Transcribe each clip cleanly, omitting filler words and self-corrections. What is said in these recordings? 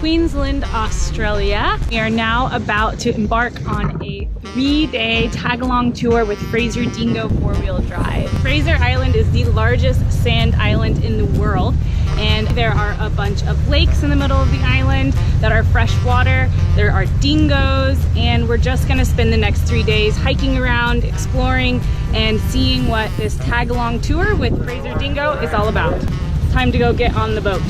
Queensland, Australia. We are now about to embark on a 3-day Tagalong tour with Fraser Dingo 4-wheel drive. Fraser Island is the largest sand island in the world, and there are a bunch of lakes in the middle of the island that are freshwater. There are dingoes, and we're just gonna spend the next 3 days hiking around, exploring, and seeing what this Tagalong tour with Fraser Dingo is all about. Time to go get on the boat.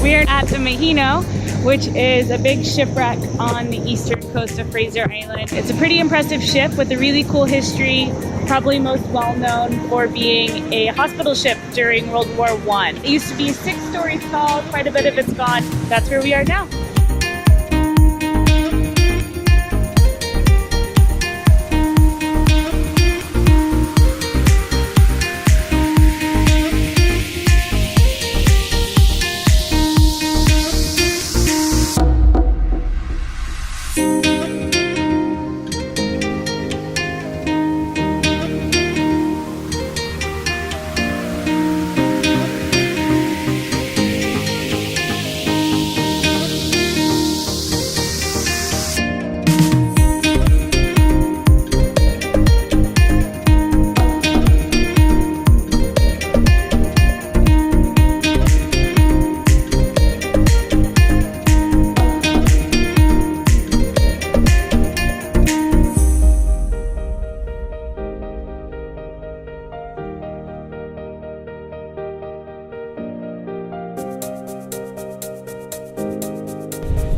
We're at the Maheno, which is a big shipwreck on the eastern coast of Fraser Island. It's a pretty impressive ship with a really cool history, probably most well known for being a hospital ship during World War I. It used to be a 6-story stall, quite a bit of it's gone. That's where we are now.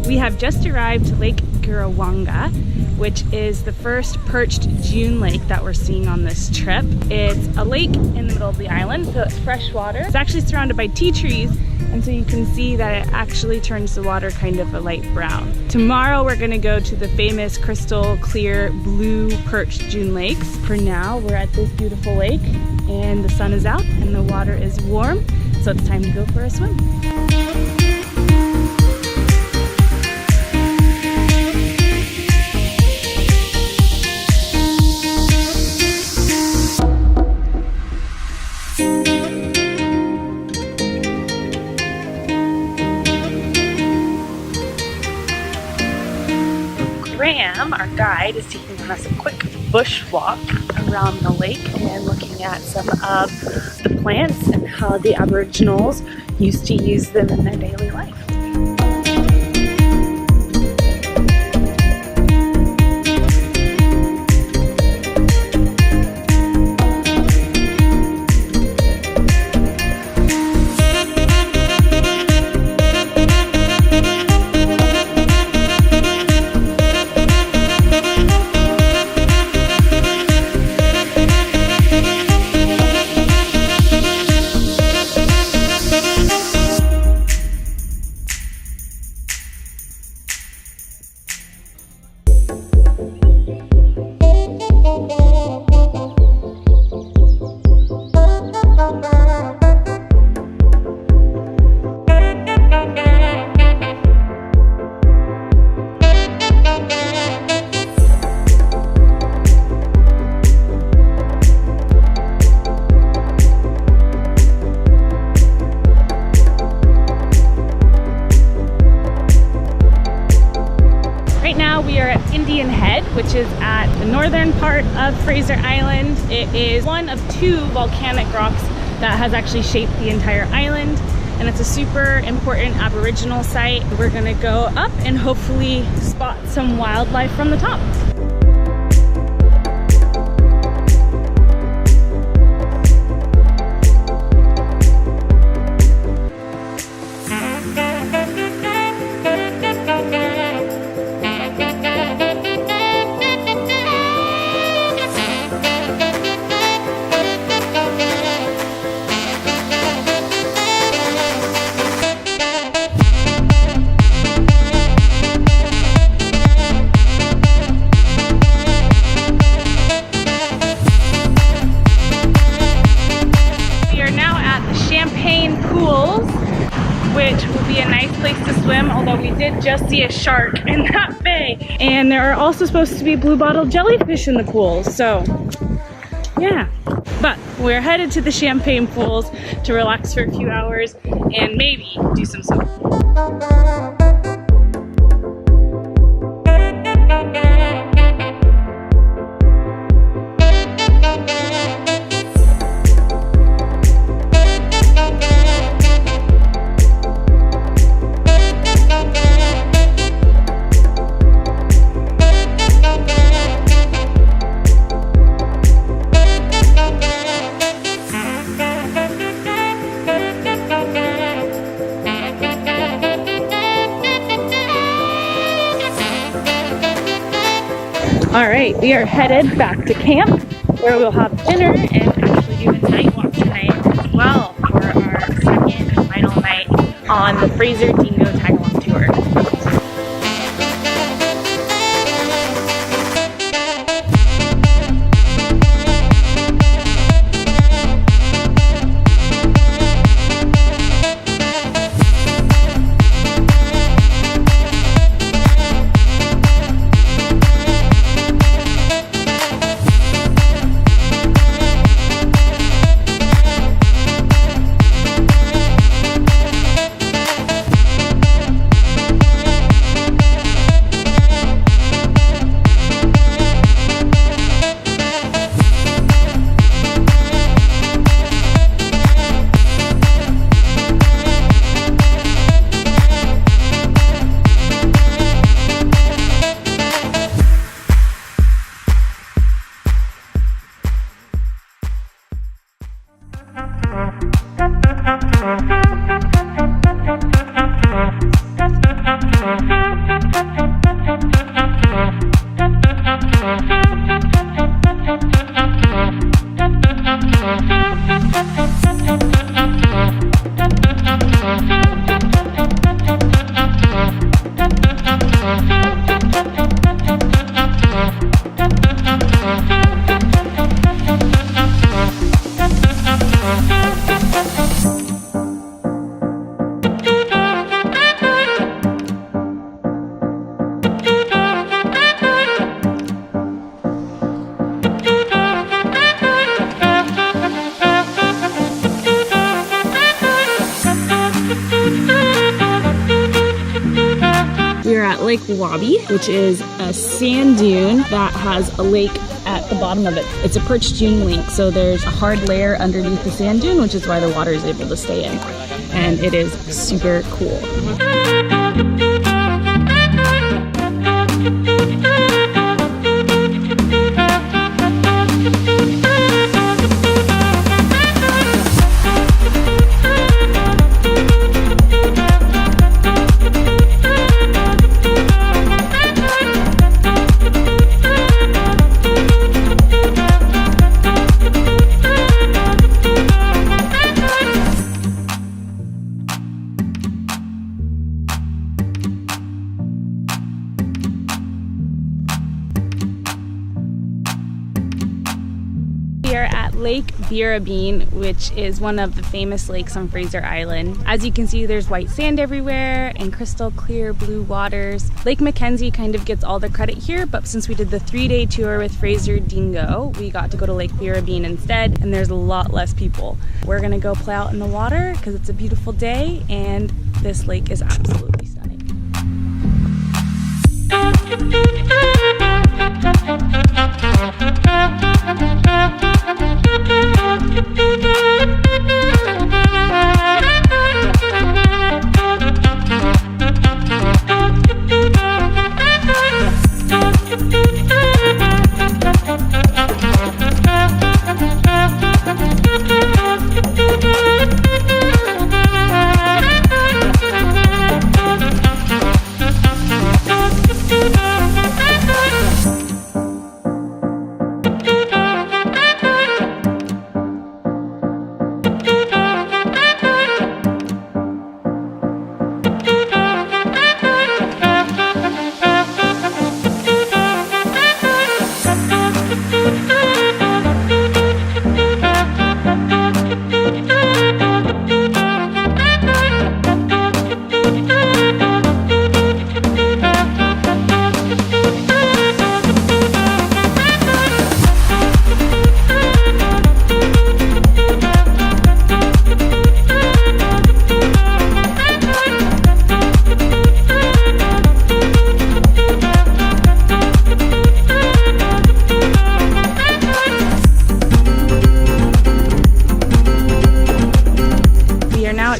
We have just arrived to Lake Garawongera, which is the first perched dune lake that we're seeing on this trip. It's a lake in the middle of the island, so it's fresh water. It's actually surrounded by tea trees, and so you can see that it actually turns the water kind of a light brown. Tomorrow we're gonna go to the famous crystal clear blue perched dune lakes. For now, we're at this beautiful lake, and the sun is out and the water is warm, so it's time to go for a swim. Graham, our guide, is taking us a quick bushwalk around the lake and looking at some of the plants and how the Aboriginals used to use them in their daily life. Which is at the northern part of Fraser Island. It is one of 2 volcanic rocks that has actually shaped the entire island, and it's a super important Aboriginal site. We're gonna go up and hopefully spot some wildlife from the top. Which will be a nice place to swim, although we did just see a shark in that bay. And there are also supposed to be blue-bottle jellyfish in the pools, so yeah. But we're headed to the champagne pools to relax for a few hours and maybe do some swimming. All right, we are headed back to camp where we'll have dinner and actually do a night walk tonight as well for our second and final night on the Fraser Dingo Tagalong Tour. Lake Wobby, which is a sand dune that has a lake at the bottom of it. It's a perched dune lake, so there's a hard layer underneath the sand dune, which is why the water is able to stay in. And it is super cool. We are at Lake Birrabeen, which is one of the famous lakes on Fraser Island. As you can see, there's white sand everywhere and crystal clear blue waters. Lake Mackenzie kind of gets all the credit here, but since we did the 3-day tour with Fraser Dingo, we got to go to Lake Birrabeen instead, and there's a lot less people. We're gonna go play out in the water because it's a beautiful day, and this lake is absolutely stunning.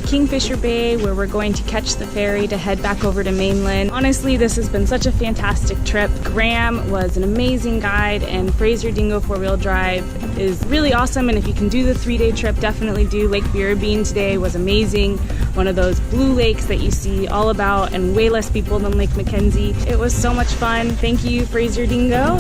Kingfisher Bay, where we're going to catch the ferry to head back over to mainland. Honestly, this has been such a fantastic trip. Graham was an amazing guide, and Fraser Dingo 4-wheel drive is really awesome, and if you can do the 3-day trip, definitely do. Lake Birrabeen today was amazing. One of those blue lakes that you see all about, and way less people than Lake Mackenzie. It was so much fun. Thank you, Fraser Dingo.